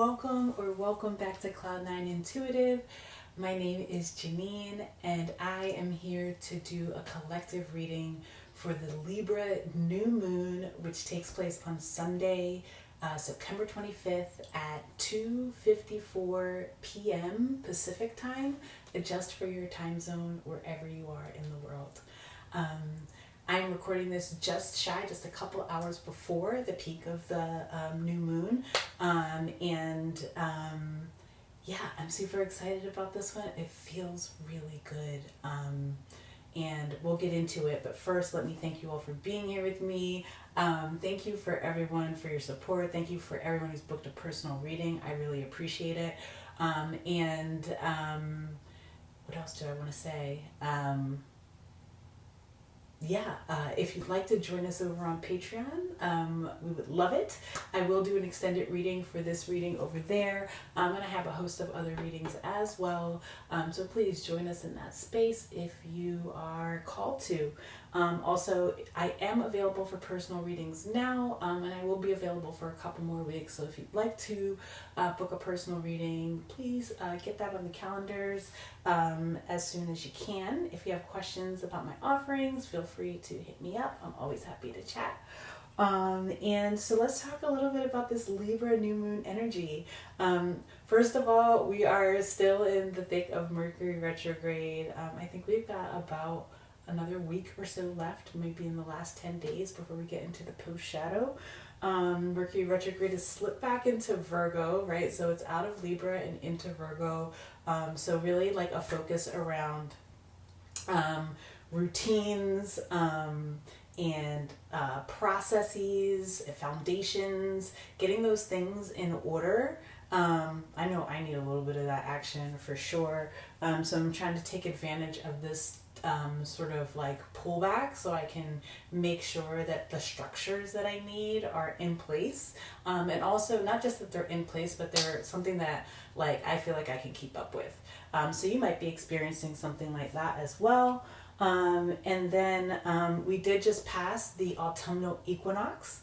Welcome back to Cloud9 Intuitive. My name is Janine, and I am here to do a collective reading for the Libra New Moon, which takes place on Sunday, September 25th at 2:54 p.m. Pacific time. Adjust for your time zone wherever you are in the world. I'm recording this just a couple hours before the peak of the new moon. Yeah, I'm super excited about this one. It feels really good. And we'll get into it. But first, let me thank you all for being here with me. Thank you for everyone for your support. Thank you for everyone who's booked a personal reading. I really appreciate it. What else do I want to say? If you'd like to join us over on Patreon, we would love it. I will do an extended reading for this reading over there. And I have a host of other readings as well. So please join us in that space if you are called to. Also, I am available for personal readings now, and I will be available for a couple more weeks. So if you'd like to book a personal reading, please get that on the calendars as soon as you can. If you have questions about my offerings, feel free to hit me up. I'm always happy to chat. And so let's talk a little bit about this Libra New Moon energy. First of all, we are still in the thick of Mercury retrograde. I think we've got about another week or so left, maybe in the last 10 days before we get into the post-shadow. Mercury retrograde has slipped back into Virgo, right? So it's out of Libra and into Virgo. So really like a focus around routines and processes, foundations, getting those things in order. I know I need a little bit of that action for sure. So I'm trying to take advantage of this sort of like pullback so I can make sure that the structures that I need are in place. And also not just that they're in place, but they're something that like I feel like I can keep up with. So you might be experiencing something like that as well. And then we did just pass the Autumnal Equinox,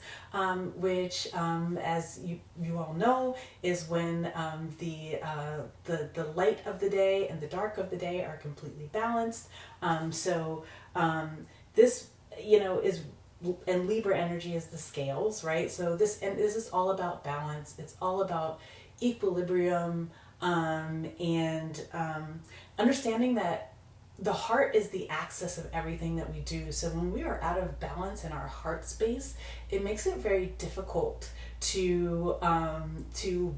which, as you all know, is when the light of the day and the dark of the day are completely balanced. This, is, and Libra energy is the scales, right? So this is all about balance. It's all about equilibrium, and understanding that the heart is the axis of everything that we do. So when we are out of balance in our heart space, it makes it very difficult to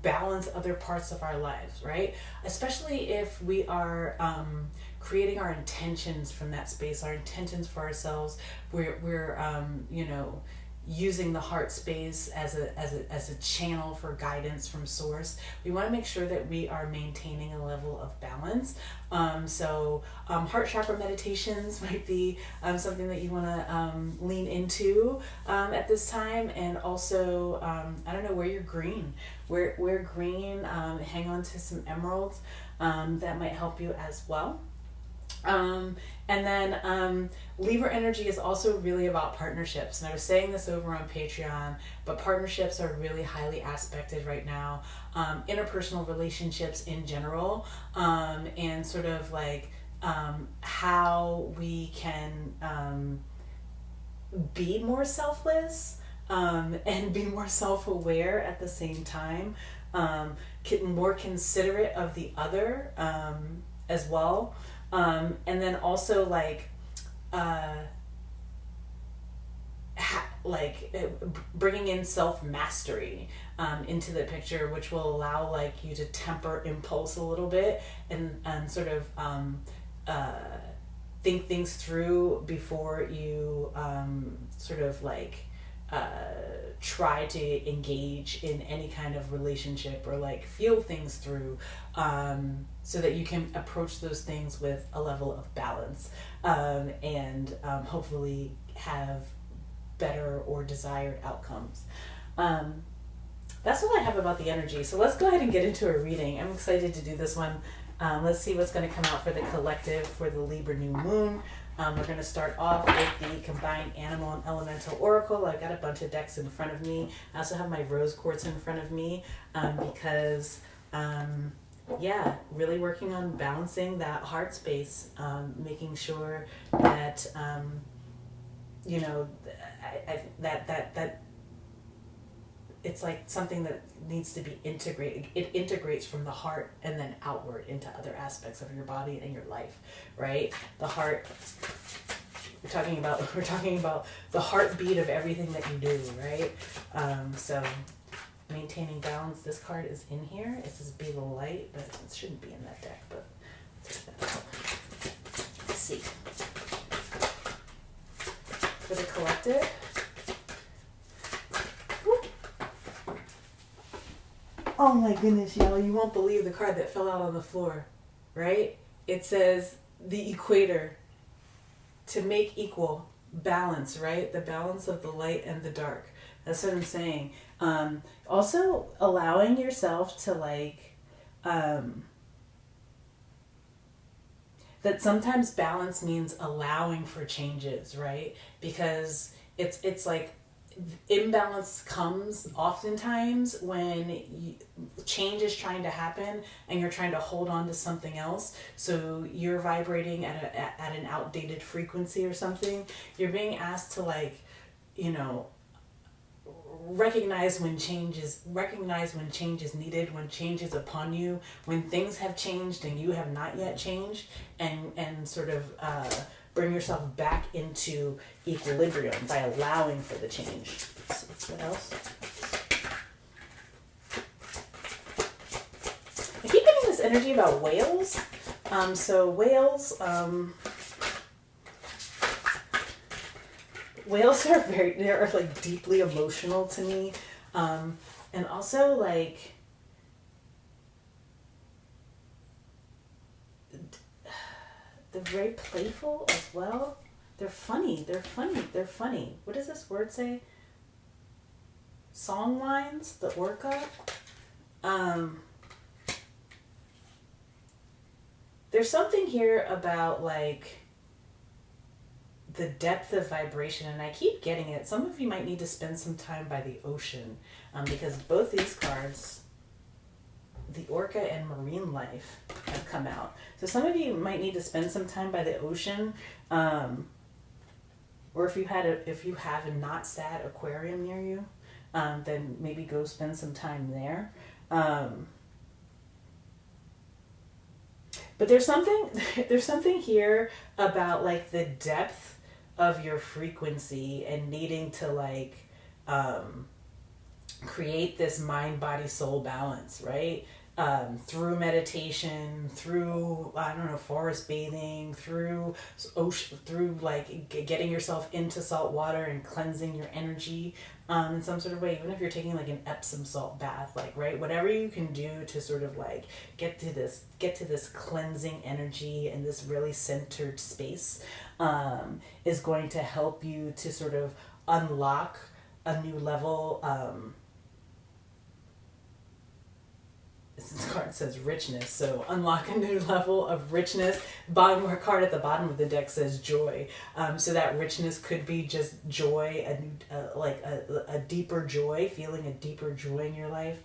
balance other parts of our lives, right? Especially if we are creating our intentions from that space, our intentions for ourselves. We're using the heart space as a channel for guidance from source. We want to make sure that we are maintaining a level of balance. Heart chakra meditations might be something that you want to lean into at this time. And also, I don't know, wear your green. Wear green, hang on to some emeralds. That might help you as well. Libra energy is also really about partnerships. And I was saying this over on Patreon, but partnerships are really highly aspected right now. Interpersonal relationships in general, and sort of like how we can be more selfless and be more self-aware at the same time, more considerate of the other as well. And then also bringing in self-mastery into the picture, which will allow you to temper impulse a little bit and sort of think things through before you try to engage in any kind of relationship or feel things through, so that you can approach those things with a level of balance, and hopefully have better or desired outcomes. That's all I have about the energy. So let's go ahead and get into a reading. I'm excited to do this one. Let's see what's going to come out for the collective for the Libra New Moon. We're going to start off with the Combined Animal and Elemental Oracle. I've got a bunch of decks in front of me. I also have my rose quartz in front of me because, really working on balancing that heart space, making sure that, that it's like something that needs to be integrated. It integrates from the heart and then outward into other aspects of your body and your life, right? The heart, we're talking about the heartbeat of everything that you do, right? So maintaining balance, this card is in here. It says be the light, but it shouldn't be in that deck, but let's see. For the collective, oh my goodness, y'all, you won't believe the card that fell out on the floor, right? It says the equator, to make equal balance, right? The balance of the light and the dark. That's what I'm saying. Also allowing yourself to that sometimes balance means allowing for changes, right? Because it's like imbalance comes oftentimes when change is trying to happen and you're trying to hold on to something else. So you're vibrating at an outdated frequency or something. You're being asked to recognize when change is needed, when change is upon you, when things have changed and you have not yet changed, and sort of bring yourself back into equilibrium by allowing for the change. What else? I keep getting this energy about whales. Whales are they're like deeply emotional to me. And also like they're very playful as well. They're funny. What does this word say? Song lines, the orca. There's something here about like the depth of vibration, and I keep getting it. Some of you might need to spend some time by the ocean, because both these cards, the orca and marine life, have come out. So some of you might need to spend some time by the ocean, or if you have a not sad aquarium near you, then maybe go spend some time there. But there's something here about like the depth of your frequency and needing to create this mind, body, soul balance, right? Through meditation, through, forest bathing, through ocean, through getting yourself into salt water and cleansing your energy in some sort of way, even if you're taking like an Epsom salt bath, right? Whatever you can do to sort of get to this cleansing energy and this really centered space is going to help you to sort of unlock a new level. This card says richness, so unlock a new level of richness. Bottom card at the bottom of the deck says joy. So that richness could be just joy, a deeper joy, feeling a deeper joy in your life.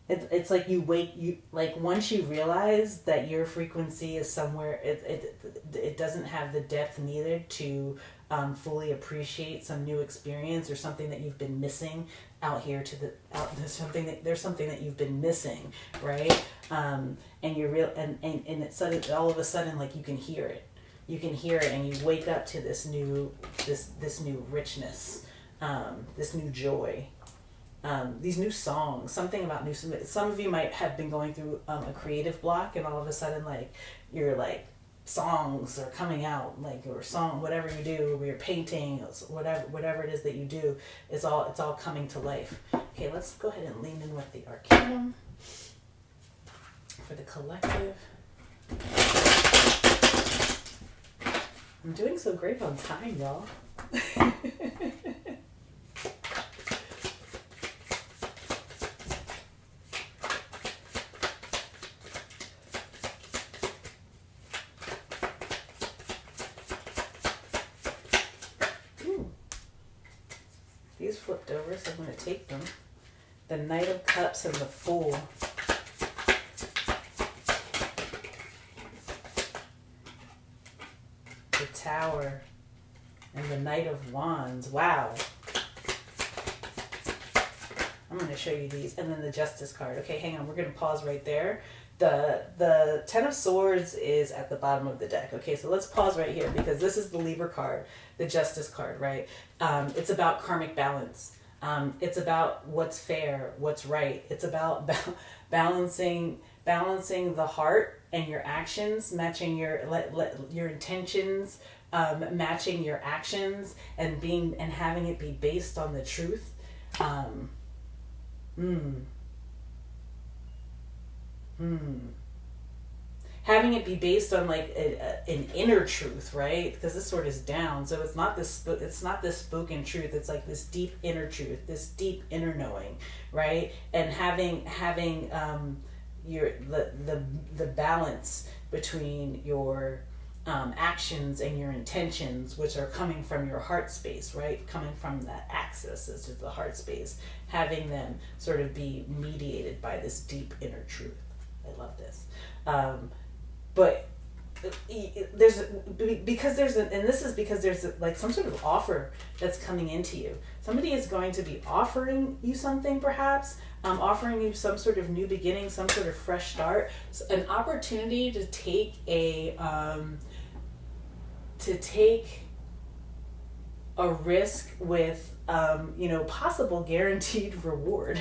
It's like once you realize that your frequency is somewhere, it doesn't have the depth needed to fully appreciate some new experience or something that you've been missing out here there's something that you've been missing, right? And you're and it's sudden, all of a sudden, like you can hear it and you wake up to this new richness, this new joy. These new songs, something about new. Some of you might have been going through a creative block, and all of a sudden, your songs are coming out, or song, whatever you do, or you're painting, whatever it is that you do, it's all coming to life. Okay, let's go ahead and lean in with the Arcanum for the collective. I'm doing so great on time, y'all. these flipped over, so I'm going to take them. The Knight of Cups and the Fool. The Tower and the Knight of Wands. Wow. I'm going to show you these. And then the Justice card. Okay, hang on. We're going to pause right there. The Ten of Swords is at the bottom of the deck. Okay, so let's pause right here because this is the Libra card, the Justice card, right? It's about karmic balance. It's about what's fair, what's right. It's about balancing the heart and your actions, matching your intentions, matching your actions, and having it be based on the truth. Having it be based on like an inner truth, right? Because this sword is down, so it's not this spoken truth. It's like this deep inner truth, this deep inner knowing, right? And having the balance between your actions and your intentions, which are coming from your heart space, right? Coming from that axis is the heart space, having them sort of be mediated by this deep inner truth. I love this. But there's like some sort of offer that's coming into you. Somebody is going to be offering you something, perhaps, offering you some sort of new beginning, some sort of fresh start, an opportunity to take a risk with possible guaranteed reward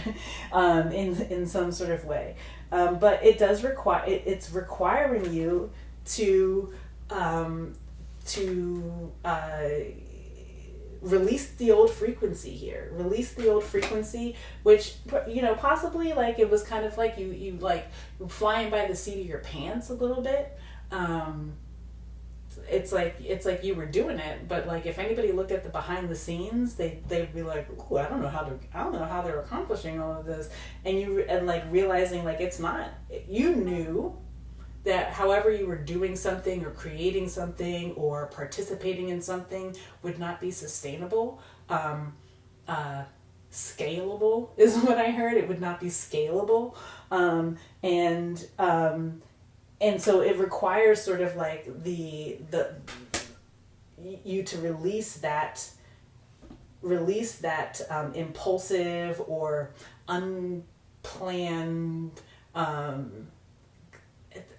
in some sort of way, but it does require it's requiring you to release the old frequency here. Release the old frequency, which possibly like it was kind of like you like flying by the seat of your pants a little bit. It's like you were doing it, but like if anybody looked at the behind the scenes, they'd be like, "Ooh, I don't know how they're accomplishing all of this," and like realizing like it's not. You knew that however you were doing something or creating something or participating in something would not be sustainable. Scalable is what I heard. It would not be scalable, and so it requires sort of like you to release that impulsive or unplanned. And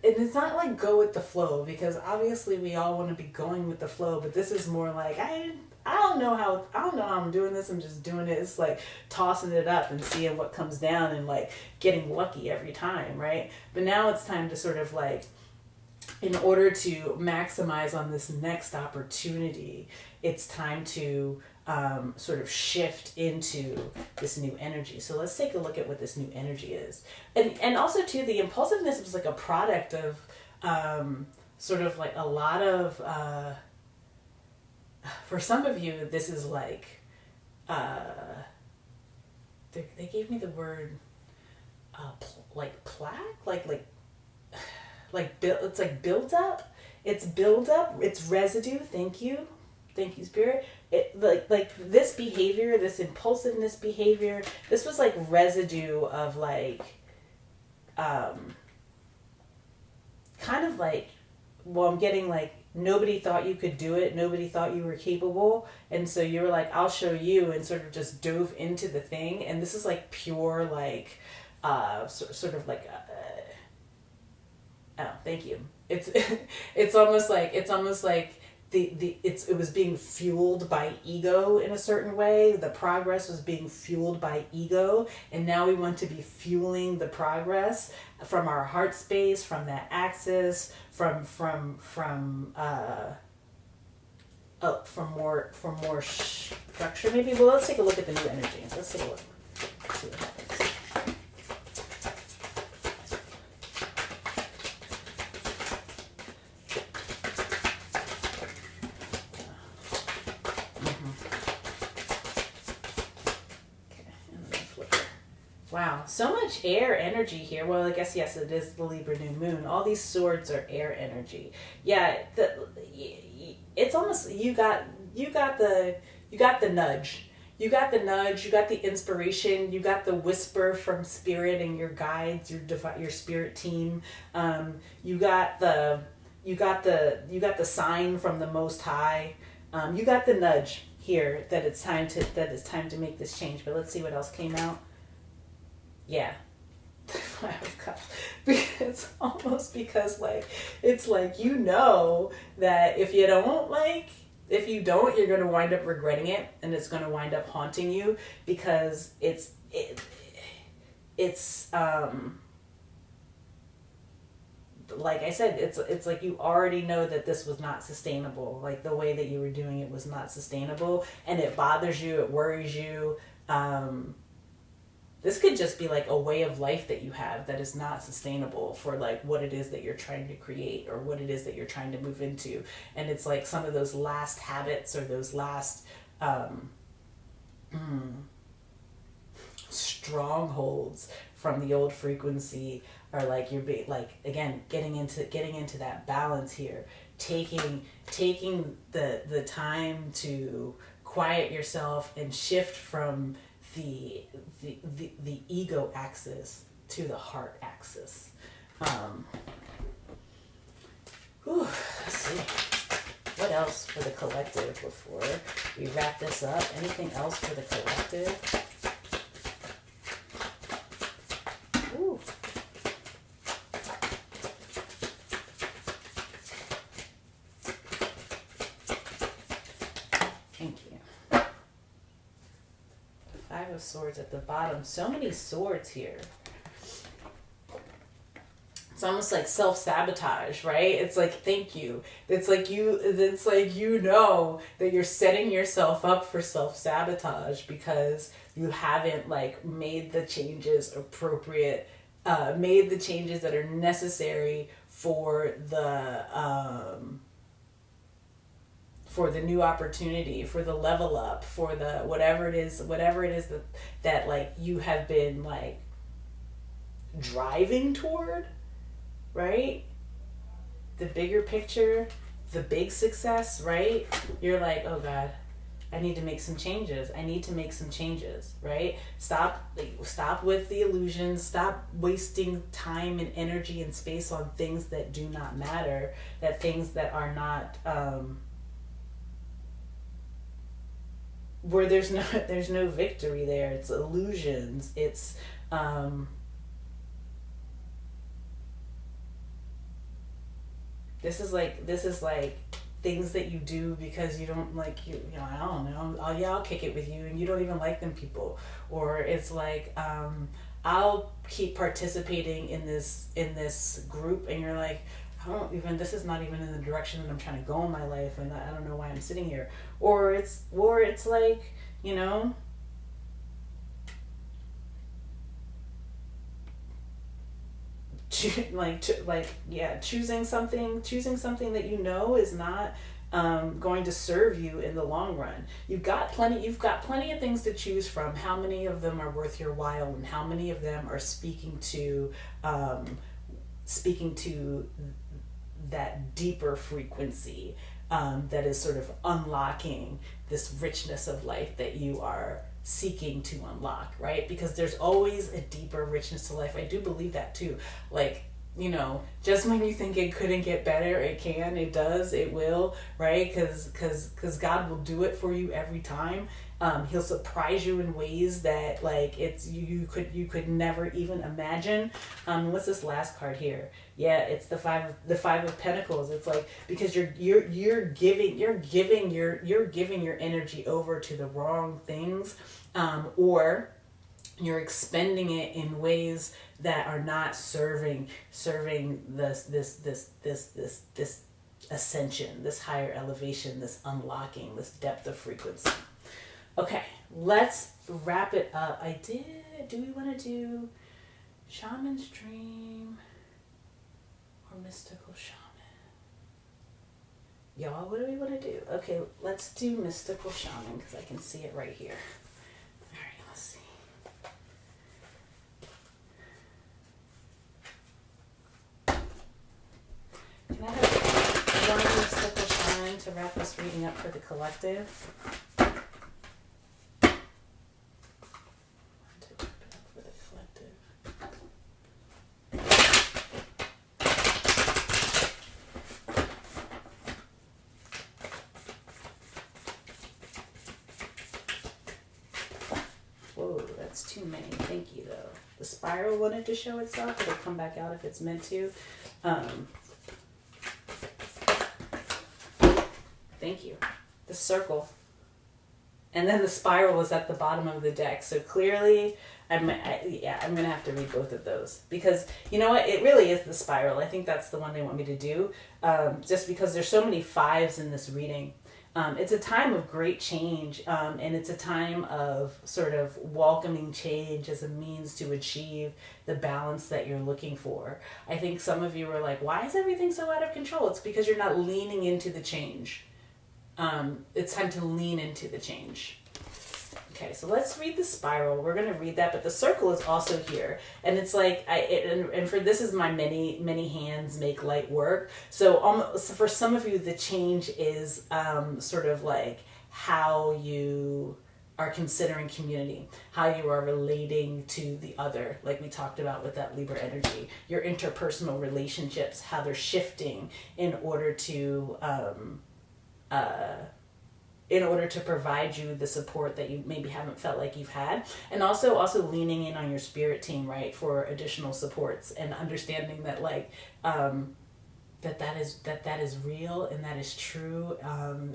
it's not like go with the flow, because obviously we all want to be going with the flow, but this is more like I don't know how I'm doing this. I'm just doing it. It's like tossing it up and seeing what comes down and like getting lucky every time, right? But now it's time to sort of like, in order to maximize on this next opportunity, it's time to sort of shift into this new energy. So let's take a look at what this new energy is. And also too, the impulsiveness was like a product of sort of like a lot of, for some of you, this is like, they gave me the word like plaque, it's like build up. It's build up. It's residue. Thank you, Spirit. It like this behavior, this impulsiveness behavior. This was like residue of like, kind of like, well, I'm getting like nobody thought you could do it. Nobody thought you were capable, and so you were like, I'll show you, and sort of just dove into the thing. And this is like pure like, sort of like. Oh, thank you. It's almost like it was being fueled by ego in a certain way. The progress was being fueled by ego, and now we want to be fueling the progress from our heart space, from that axis, from more structure maybe. Well, let's take a look at the new energy. Let's take a look. Let's see what happens. Wow, so much air energy here. Well, I guess, yes, it is the Libra New Moon. All these swords are air energy. Yeah, it's almost, you got the nudge. you got the nudge, you got the inspiration, you got the whisper from spirit and your guides, your spirit team. You got the sign from the Most High. You got the nudge here that it's time to make this change. But let's see what else came out. Yeah. It's almost because it's like, that if you don't, you're going to wind up regretting it, and it's going to wind up haunting you, because it's like I said, it's like you already know that this was not sustainable. Like the way that you were doing it was not sustainable, and it bothers you, it worries you. This could just be like a way of life that you have that is not sustainable for like what it is that you're trying to create or what it is that you're trying to move into. And it's like some of those last habits or those last strongholds from the old frequency are like you're again getting into that balance here, taking the time to quiet yourself and shift from the ego axis to the heart axis. Let's see. What else for the collective before we wrap this up? Anything else for the collective? Ooh. Thank you. Five of Swords at the bottom. So many swords here. It's almost like self-sabotage, right? It's like, thank you. It's like you know that you're setting yourself up for self-sabotage because you haven't like made the changes appropriate, made the changes that are necessary for the new opportunity, for the level up, for the whatever it is that like you have been like driving toward, right? The bigger picture, the big success, right? You're like, oh God, I need to make some changes. Right? Stop with the illusions. Stop wasting time and energy and space on things that do not matter, that things that are not, where there's no victory there. It's illusions. It's this is like things that you do because you don't like I don't know. I'll kick it with you and you don't even like them people. Or it's like I'll keep participating in this group and you're like, this is not even in the direction that I'm trying to go in my life, and I don't know why I'm sitting here. Or it's like, choosing something that is not going to serve you in the long run. You've got plenty of things to choose from. How many of them are worth your while, and how many of them are speaking to that deeper frequency that is sort of unlocking this richness of life that you are seeking to unlock, right? Because there's always a deeper richness to life. I do believe that too. Like, just when you think it couldn't get better, it can, it does, it will, right? Because God will do it for you every time. He'll surprise you in ways that like it's you could never even imagine. What's this last card here? Yeah, it's the five of Pentacles. It's like because you're giving your energy over to the wrong things, or you're expending it in ways that are not serving this ascension, this higher elevation, this unlocking, this depth of frequency. Okay, let's wrap it up. Do we want to do Shaman's Dream or Mystical Shaman? Y'all, what do we want to do? Okay, let's do Mystical Shaman because I can see it right here. All right, let's see. Can I have one Mystical Shaman to wrap this reading up for the collective? That's too many. Thank you, though. The spiral wanted to show itself. It'll come back out if it's meant to. Thank you. The circle. And then the spiral was at the bottom of the deck. So clearly, I'm going to have to read both of those. Because, you know what? It really is the spiral. I think that's the one they want me to do. Just because there's so many fives in this reading. It's a time of great change. And it's a time of sort of welcoming change as a means to achieve the balance that you're looking for. I think some of you are like, why is everything so out of control? It's because you're not leaning into the change. It's time to lean into the change. Okay, so let's read the spiral. We're going to read that, but the circle is also here. And it's like, and for this is my many hands make light work. So for some of you, the change is sort of like how you are considering community, how you are relating to the other, like we talked about with that Libra energy, your interpersonal relationships, how they're shifting in order to provide you the support that you maybe haven't felt like you've had, and also leaning in on your spirit team, right, for additional supports, and understanding that like that is real and that is true,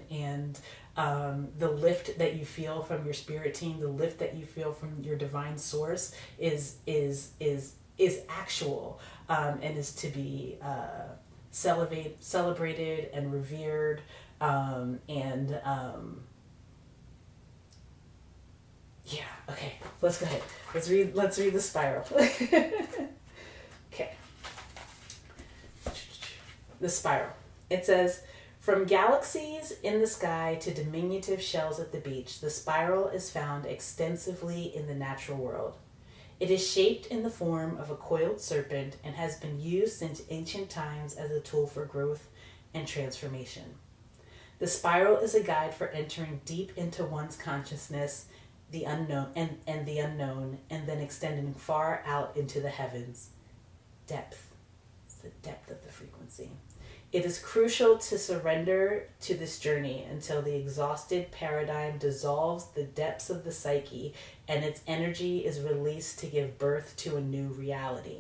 and the lift that you feel from your spirit team, the lift that you feel from your divine source is actual, and is to be celebrated and revered. Okay, let's go ahead. Let's read the spiral. Okay. The spiral. It says, from galaxies in the sky to diminutive shells at the beach, the spiral is found extensively in the natural world. It is shaped in the form of a coiled serpent and has been used since ancient times as a tool for growth and transformation. The spiral is a guide for entering deep into one's consciousness, the unknown and the unknown, and then extending far out into the heavens. Depth. It's the depth of the frequency. It is crucial to surrender to this journey until the exhausted paradigm dissolves the depths of the psyche and its energy is released to give birth to a new reality.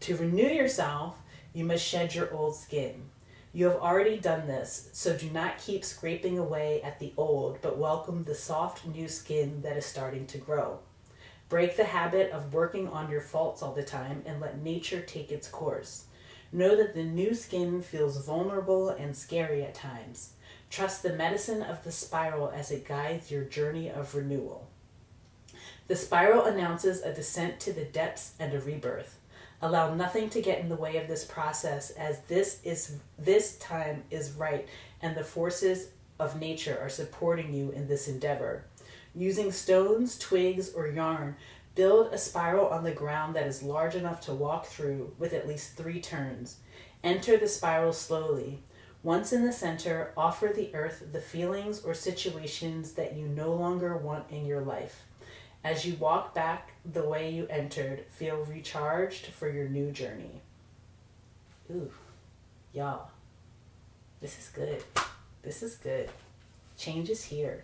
To renew yourself, you must shed your old skin. You have already done this, so do not keep scraping away at the old, but welcome the soft new skin that is starting to grow. Break the habit of working on your faults all the time and let nature take its course. Know that the new skin feels vulnerable and scary at times. Trust the medicine of the spiral as it guides your journey of renewal. The spiral announces a descent to the depths and a rebirth. Allow nothing to get in the way of this process, as this time is right and the forces of nature are supporting you in this endeavor. Using stones, twigs, or yarn, build a spiral on the ground that is large enough to walk through with at least 3 turns. Enter the spiral slowly. Once in the center, offer the earth the feelings or situations that you no longer want in your life. As you walk back the way you entered, feel recharged for your new journey. Ooh, y'all, this is good. This is good. Change is here.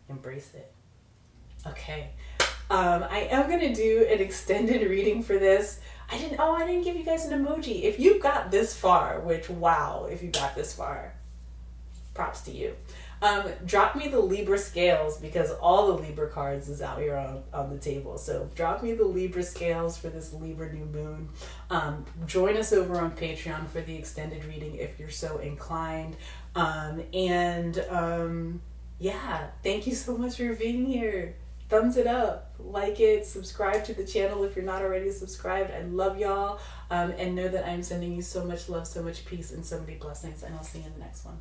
Embrace it. Okay. I am going to do an extended reading for this. I didn't give you guys an emoji. If you got this far, which wow, if you got this far, props to you. Drop me the Libra scales, because all the Libra cards is out here on the table. So drop me the Libra scales for this Libra New Moon. Join us over on Patreon for the extended reading if you're so inclined. Yeah, thank you so much for being here. Thumbs it up, like it, subscribe to the channel if you're not already subscribed. I love y'all, and know that I'm sending you so much love, so much peace, and so many blessings, and I'll see you in the next one.